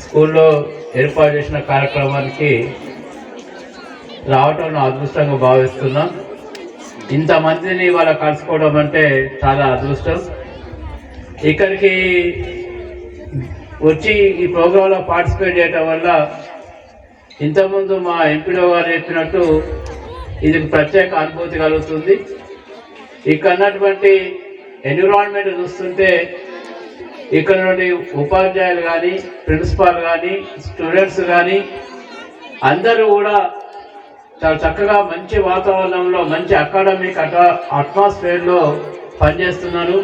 స్కూల్లో ఏర్పాటు చేసిన కార్యక్రమానికి రావటం నా అదృష్టంగా భావిస్తున్నా. ఇంతమందిని వాళ్ళ కలుసుకోవడం అంటే చాలా అదృష్టం. ఇక్కడికి వచ్చి ఈ ప్రోగ్రాంలో పార్టిసిపేట్ చేయడం వల్ల ఇంతకుముందు మా ఎంపీడో గారు చెప్పినట్టు ఇది ప్రత్యేక అనుభూతి కలుగుతుంది. ఇక్కడ ఉన్నటువంటి ఎన్విరాన్మెంట్ చూస్తుంటే ఇక్కడ నుండి ఉపాధ్యాయులు కానీ, ప్రిన్సిపాల్ కానీ, స్టూడెంట్స్ కానీ అందరూ కూడా చాలా చక్కగా మంచి వాతావరణంలో మంచి అకాడమిక్ అట్మాస్ఫియర్లో పనిచేస్తున్నారు.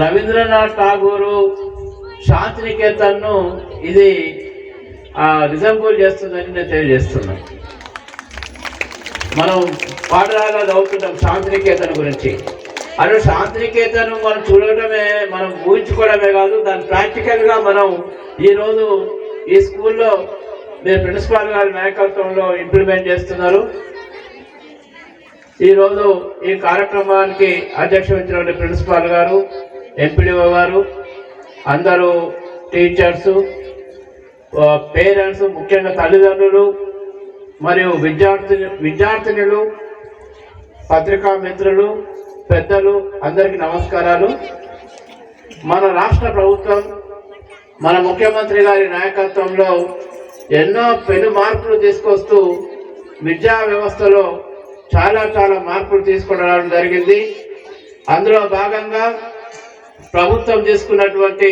రవీంద్రనాథ్ ఠాగూరు శాంతినికేతన్ను ఇది రిజంబుల్ చేస్తుందని నేను తెలియజేస్తున్నాను. మనం పాఠశాలలో చదువుతుంటాం శాంతినికేతన్ గురించి. అదే శాంతినికేతన్ మనం చూడటమే, మనం ఊహించుకోవడమే కాదు, దాన్ని ప్రాక్టికల్గా మనం ఈరోజు ఈ స్కూల్లో మీరు ప్రిన్సిపాల్ గారి నాయకత్వంలో ఇంప్లిమెంట్ చేస్తున్నారు. ఈరోజు ఈ కార్యక్రమానికి అధ్యక్ష వహించిన ప్రిన్సిపాల్ గారు, ఎంపీడీఓ గారు, అందరూ టీచర్సు, పేరెంట్స్, ముఖ్యంగా తల్లిదండ్రులు మరియు విద్యార్థినులు, పత్రికా మిత్రులు, పెద్దలు అందరికీ నమస్కారాలు. మన రాష్ట్ర ప్రభుత్వం మన ముఖ్యమంత్రి గారి నాయకత్వంలో ఎన్నో పెను మార్పులు తీసుకొస్తూ విద్యా వ్యవస్థలో చాలా మార్పులు తీసుకురావడం జరిగింది. అందులో భాగంగా ప్రభుత్వం తీసుకున్నటువంటి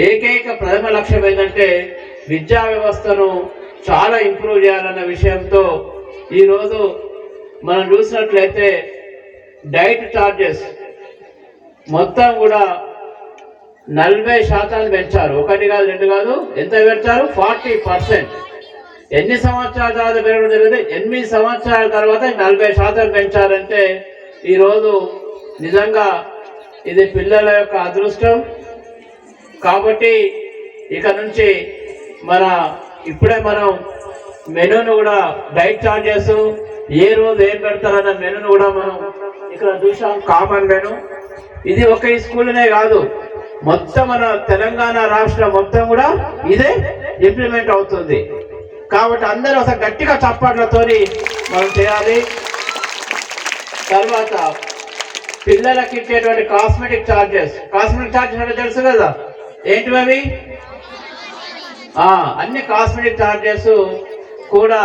ఏకైక ప్రథమ లక్ష్యం ఏంటంటే విద్యా వ్యవస్థను చాలా ఇంప్రూవ్ చేయాలన్న విషయంతో ఈరోజు మనం చూసినట్లయితే డైట్ ఛార్జెస్ మొత్తం కూడా 40% పెంచారు. 1 కాదు 2 కాదు, ఎంత పెంచారు? 40%. ఎన్ని సంవత్సరాల తర్వాత పెరగడం జరిగింది? 8 సంవత్సరాల తర్వాత 40% పెంచారంటే ఈరోజు నిజంగా ఇది పిల్లల యొక్క అదృష్టం. కాబట్టి ఇక నుంచి ఇప్పుడే మనం మెనూను కూడా డైట్ ఛార్జెస్ ఏ రోజు ఏం పెడతారన్న మెనూను కూడా మనం ఇక్కడ చూసాం. కామన్ మెనూ ఇది ఒక ఈ స్కూల్నే కాదు, మొత్తం మన తెలంగాణ రాష్ట్రం మొత్తం కూడా ఇదే ఇంప్లిమెంట్ అవుతుంది. కాబట్టి అందరూ ఒకసారి గట్టిగా చప్పట్లతోని మనం చేయాలి. తర్వాత పిల్లలకి ఇచ్చేటువంటి కాస్మెటిక్ ఛార్జెస్ అంటే తెలుసు కదా, ఏంటివి అవి? అన్ని కాస్మెటిక్ ఛార్జెస్ కూడా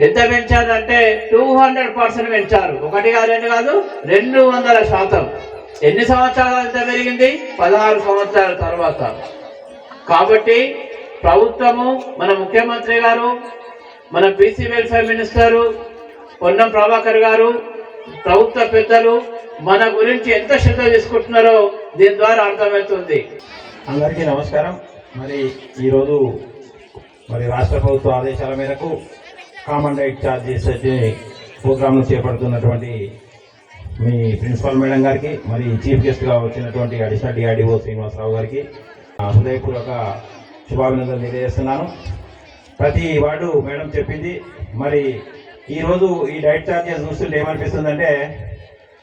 ఎంత పెంచారంటే 200% పెంచారు. 1 కాదు 2 కాదు, 200%. ఎన్ని సంవత్సరాలు ఎంత పెరిగింది? 16 సంవత్సరాల తర్వాత. కాబట్టి ప్రభుత్వము, మన ముఖ్యమంత్రి గారు, మన BC welfare minister Ponnam Prabhakar గారు, ప్రభుత్వ పెద్దలు మన గురించి ఎంత శ్రద్ధ తీసుకుంటున్నారో దీని ద్వారా అర్థమవుతుంది. అందరికీ నమస్కారం. మరి ఈరోజు రాష్ట్ర ప్రభుత్వ ఆదేశాల మేరకు కామన్ డైట్ ఛార్జెస్ ప్రోగ్రాంను చేపడుతున్నటువంటి మీ ప్రిన్సిపల్ మేడం గారికి, మరి చీఫ్ గెస్ట్గా వచ్చినటువంటి అడిషనల్ డిఆర్డిఓ శ్రీనివాసరావు గారికి హృదయపూర్వక శుభాభినందనలు తెలియజేస్తున్నాను. ప్రతి వార్డు మేడం చెప్పింది. మరి ఈరోజు ఈ డైట్ ఛార్జెస్ చూస్తుంటే ఏమనిపిస్తుందంటే,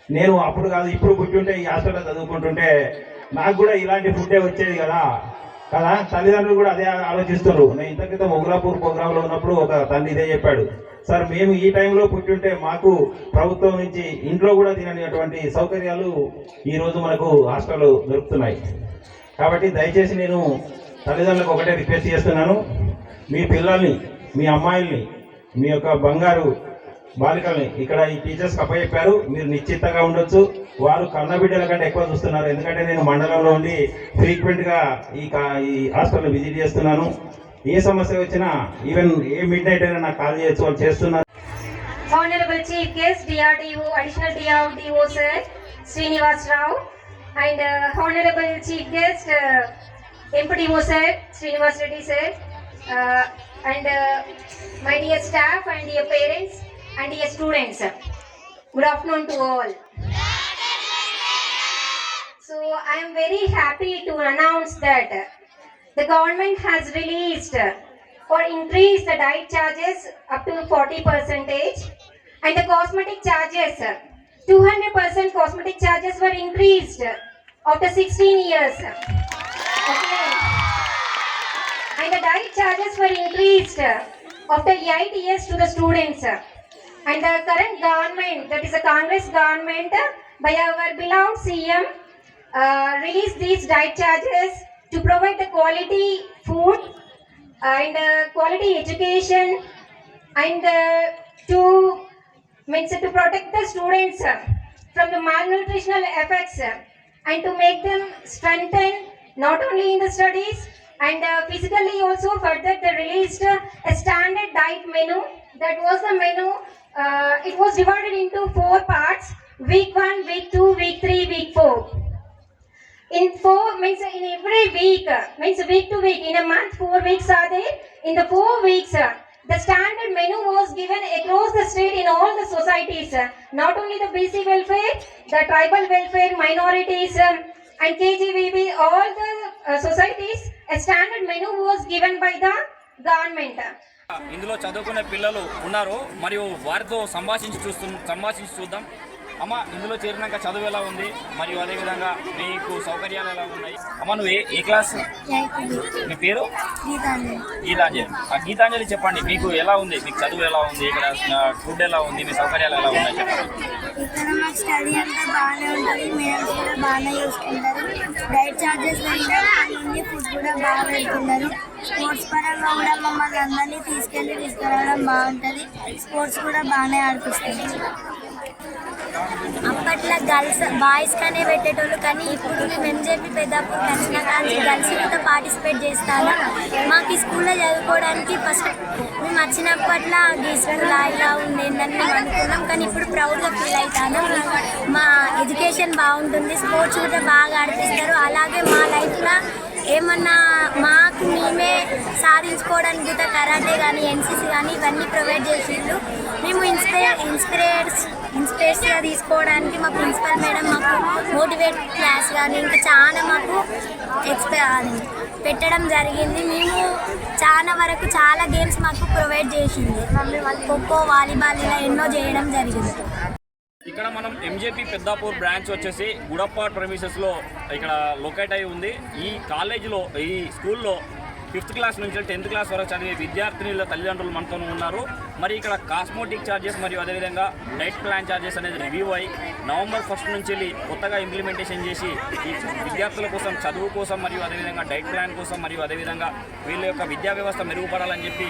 నేను అప్పుడు కాదు ఇప్పుడు పుట్టుంటే ఈ హాస్టల్లో చదువుకుంటుంటే నాకు కూడా ఇలాంటి ఫుడ్డే వచ్చేది కదా. తల్లిదండ్రులు కూడా అదే ఆలోచిస్తున్నారు. నేను ఇంత క్రితం మొగులాపూర్ ప్రోగ్రాంలో ఉన్నప్పుడు ఒక తండ్రి ఇదే చెప్పాడు, సార్ మేము ఈ టైంలో పుట్టుంటే మాకు ప్రభుత్వం నుంచి ఇంట్లో కూడా తినటువంటి సౌకర్యాలు ఈరోజు మనకు హాస్టల్లో దొరుకుతున్నాయి. కాబట్టి దయచేసి నేను తల్లిదండ్రులకు ఒకటే రిక్వెస్ట్ చేస్తున్నాను, మీ పిల్లల్ని, మీ అమ్మాయిల్ని, మీ యొక్క బంగారు బాలికల్ని ఇక్కడ ఈ టీచర్స్కి అప్పచెప్పారు. మీరు నిశ్చితంగా ఉండొచ్చు. వారు కన్నబిడ్డల కంటే ఎక్కువ చూస్తున్నారు. ఎందుకంటే నేను మండలంలో ఉండి ఫ్రీక్వెంట్గా ఈ హాస్పిటల్ విజిట్ చేస్తున్నాను. ఏ సమస్య వచ్చినా ఈవెన్ ఏ మిడ్ నైట్ అయినా నాకు కాల్ చేయొచ్చు, వాళ్ళు చేస్తున్నారు. Honorable Chief Guest, DRDO, Additional DRDO Sir, Srinivas Rao, and Honorable Chief Guest, MPDO Sir, Srinivas Reddy Sir, and my dear staff and dear parents and dear students, good afternoon to all. So I am very happy to announce that the government has released or increased the diet charges up to 40%, and the cosmetic charges, 200% cosmetic charges were increased after 16 years. Okay. and the diet charges were increased after 8 years to the students. And the current government, that is the Congress government, by our beloved CM, released these diet charges to provide the quality food and quality education and to protect the students from the malnutritional effects and to make them strengthen not only in the studies and physically also. Further, they released a standard diet menu. That was the menu. It was divided into 4 parts: week 1, week 2, week 3, week 4. In 4 means in every week, means week to week. In a month, 4 weeks are there. In the 4 weeks, the standard menu was given across the state in all the societies. Not only the BC welfare, the tribal welfare, minorities, and KGVB, all the societies, a standard menu was given by the government. ఇందులో చదువుకునే పిల్లలు ఉన్నారు మరియు వారితో సంభాషించి చూద్దాం. అమ్మ, ఇందులో చేరినాక చదువు ఎలా ఉంది మరియు అదేవిధంగా మీకు సౌకర్యాలు ఎలా ఉన్నాయి? అమ్మ, నువ్వు ఏ క్లాస్? మీ పేరు? గీతాంజలి. గీతాంజలి, చెప్పండి, మీకు ఎలా ఉంది? మీకు చదువు ఎలా ఉంది? ఇక్కడ ఫుడ్ ఎలా ఉంది? మీ సౌకర్యాలు ఎలా ఉన్నాయి చెప్పండి. ఇక్కడ మాకు స్టడీ అంతా బాగానే ఉంటుంది, మేడమ్స్ కూడా బాగానే చూసుకుంటారు, డైట్ ఛార్జెస్ ఉంది, ఫుడ్ కూడా బాగా పెడుతున్నారు. స్పోర్ట్స్ పరంగా కూడా మమ్మల్ని అందరినీ తీసుకురావడం బాగుంటుంది, స్పోర్ట్స్ కూడా బాగానే ఆడిపిస్తుంది. అప్పట్లో బాయ్స్ కానీ పెట్టేటోళ్ళు, కానీ ఇప్పుడు మేము ఎంజేపీ పెద్దాపూర్ వచ్చిన కానీ గర్ల్స్ కూడా పార్టిసిపేట్ చేస్తాను. మాకు ఈ స్కూల్లో చదువుకోవడానికి ఫస్ట్ మేము వచ్చినప్పట్లో ఈ స్కూల్ ఇలా ఉండేదని మేము అనుకున్నాం, కానీ ఇప్పుడు ప్రౌడ్గా ఫీల్ అవుతాను. మా ఎడ్యుకేషన్ బాగుంటుంది, స్పోర్ట్స్ కూడా బాగా ఆడిపిస్తారు. అలాగే మా లైఫ్లో ఏమన్నా మాకు మేమే సాధించుకోవడానికి కూడా కరాటే కానీ ఎన్సీసీ కానీ ఇవన్నీ ప్రొవైడ్ చేసిండ్రు. మేము ఇన్స్పిరేషన్గా తీసుకోవడానికి మా ప్రిన్సిపల్ మేడం మాకు మోటివేట్ క్లాస్ కానీ ఇంకా చాలా మాకు పెట్టడం జరిగింది. మేము చాలా గేమ్స్ మాకు ప్రొవైడ్ చేసింది. ఖోఖో, వాలీబాల్ ఇలా ఎన్నో చేయడం జరిగింది. ఇక్కడ మనం ఎంజేపీ పెద్దాపూర్ బ్రాంచ్ వచ్చేసి గుడప్పాడ్ ప్రెమిసెస్లో ఇక్కడ లొకేట్ అయి ఉంది. ఈ కాలేజీలో, ఈ స్కూల్లో 5th క్లాస్ నుంచి 10th క్లాస్ వరకు చదివే విద్యార్థినుల తల్లిదండ్రులు మనతో ఉన్నారు. మరి ఇక్కడ కాస్మోటిక్ ఛార్జెస్ మరియు అదేవిధంగా డైట్ ప్లాన్ ఛార్జెస్ అనేది రివ్యూ అయ్యి November 1st నుంచి వెళ్ళి కొత్తగా ఇంప్లిమెంటేషన్ చేసి ఈ విద్యార్థుల కోసం, చదువు కోసం మరియు అదేవిధంగా డైట్ ప్లాన్ కోసం మరియు అదేవిధంగా వీళ్ళ యొక్క విద్యా వ్యవస్థ మెరుగుపడాలని చెప్పి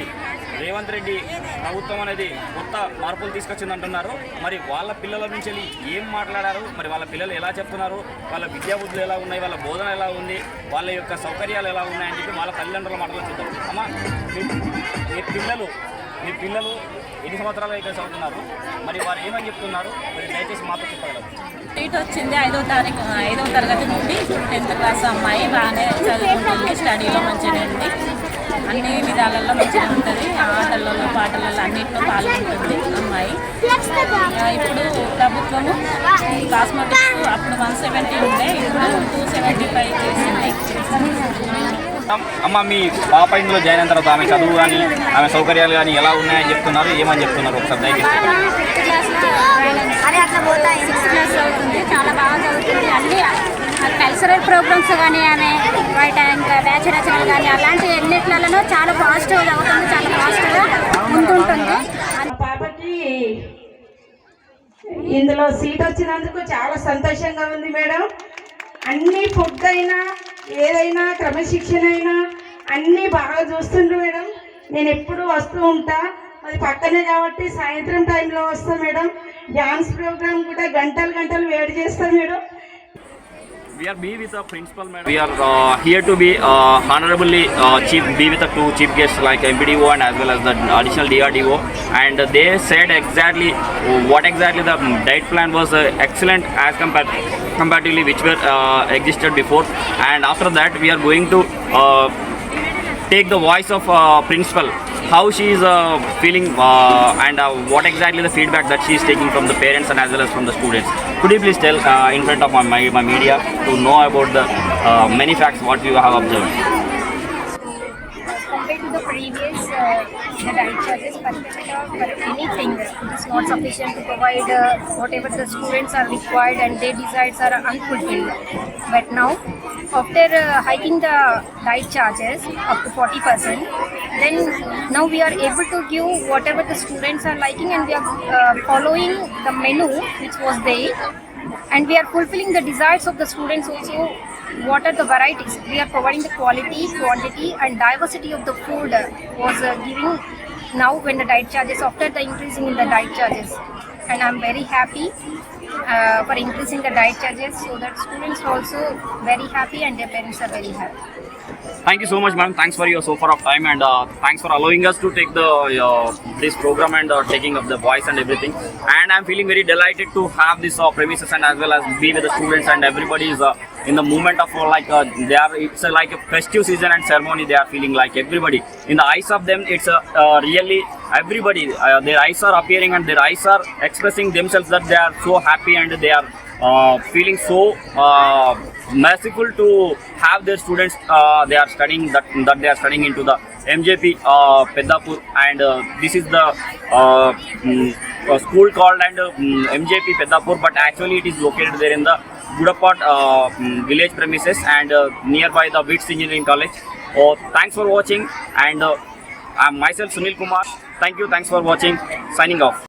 రేవంత్ రెడ్డి ప్రభుత్వం అనేది కొత్త మార్పులు తీసుకొచ్చిందంటున్నారు. మరి వాళ్ళ పిల్లల నుంచి వెళ్ళి ఏం మాట్లాడారు, మరి వాళ్ళ పిల్లలు ఎలా చెప్తున్నారు, వాళ్ళ విద్యా బుద్ధులు ఎలా ఉన్నాయి, వాళ్ళ బోధన ఎలా ఉంది, వాళ్ళ యొక్క సౌకర్యాలు ఎలా ఉన్నాయని చెప్పి వాళ్ళ తల్లిదండ్రుల మాటలు చూద్దాం. అమ్మ, మీ పిల్లలు ఎన్ని సంవత్సరాలు ఇక్కడ చదువుతున్నారు, మరి వారు ఏమని చెప్తున్నారు, మరి దయచేసి మాతో చెప్పగలరు. సీట్ వచ్చింది 5వ తరగతి నుండి 10th క్లాస్ అమ్మాయి బాగానే చదువుకుంటుంది, స్టడీలో మంచిగా ఉంది, అన్ని విధాలలో మంచిగా ఉంటుంది, ఆటలలో పాటలలో అన్నింటిలో పాల్గొంటుంది అమ్మాయి. ఇప్పుడు ప్రభుత్వము కాస్మెటిక్స్ అప్పుడు 170 ఉండే, ఇప్పుడు 275 చేసింది. అమ్మ, మీ పాప ఇందులో జాయిన్ అయిన తర్వాత ఆమె చదువు కానీ ఆమె సౌకర్యాలు కానీ ఎలా ఉన్నాయని చెప్తున్నారు, ఏమని చెప్తున్నారు ఒకసారి దయచేసి చెప్పండి. 6th క్లాస్ అవుతుంది, చాలా బాగా చదువుతుంది. అన్ని కల్చరల్ ప్రోగ్రామ్స్ కానీ ఆమె బయట ఇంకా బ్యాచ్ రచనలు కానీ అలాంటి ఎన్నిట్లలో చాలా పాజిటివ్గా చదువుతుంది, చాలా పాజిటివ్గా ముందుంటుంది. పాపకి ఇందులో సీట్ వచ్చినందుకు చాలా సంతోషంగా ఉంది మేడం. అన్ని ఫుడ్ అయినా ఏదైనా క్రమశిక్షణ అయినా అన్నీ బాగా చూస్తుండ్రు మేడం. నేను ఎప్పుడు వస్తూ ఉంటా, అది పక్కనే కాబట్టి సాయంత్రం టైంలో వస్తా మేడం. డాన్స్ ప్రోగ్రామ్ కూడా గంటలు వేడి చేస్తారు madam. We are be with the principal madam. We are here to be honorably be with the 2 chief guests like MPDO and as well as the additional DRDO, and they said exactly what exactly the diet plan was excellent as comparatively which were existed before, and after that we are going to take the voice of principal, how she is feeling and what exactly the feedback that she is taking from the parents and as well as from the students. Could you please tell in front of my media to know about the many facts what you have observed? to the previous, the diet charges per capita for anything is not sufficient to provide whatever the students are required and their desires are unfulfilled. But now, after hiking the diet charges up to 40%, then now we are able to give whatever the students are liking, and we are following the menu which was there, and we are fulfilling the desires of the students also. What are the varieties? We are providing the quality, quantity, and diversity of the food was giving now when the diet charges, after the increasing in the diet charges. And I'm very happy for increasing the diet charges, so that students are also very happy and their parents are very happy. Thank you so much, ma'am. Thanks for your so far of time, and thanks for allowing us to take the this program and taking up the voice and everything. And I'm feeling very delighted to have this premises and as well as be with the students, and everybody is in the moment of they are, it's like a festive season and ceremony. They are feeling like everybody in the eyes of them. It's really everybody. Their eyes are appearing and their eyes are expressing themselves that they are so happy and they are feeling so merciful to have their students they are studying that they are studying into the MJP Peddapur, and this is the school called and MJP Peddapur, but actually it is located there in the Gudapad village premises and nearby the WITS Engineering College. Thanks for watching, and I'm myself Sunil Kumar. Thank you, thanks for watching. Signing off.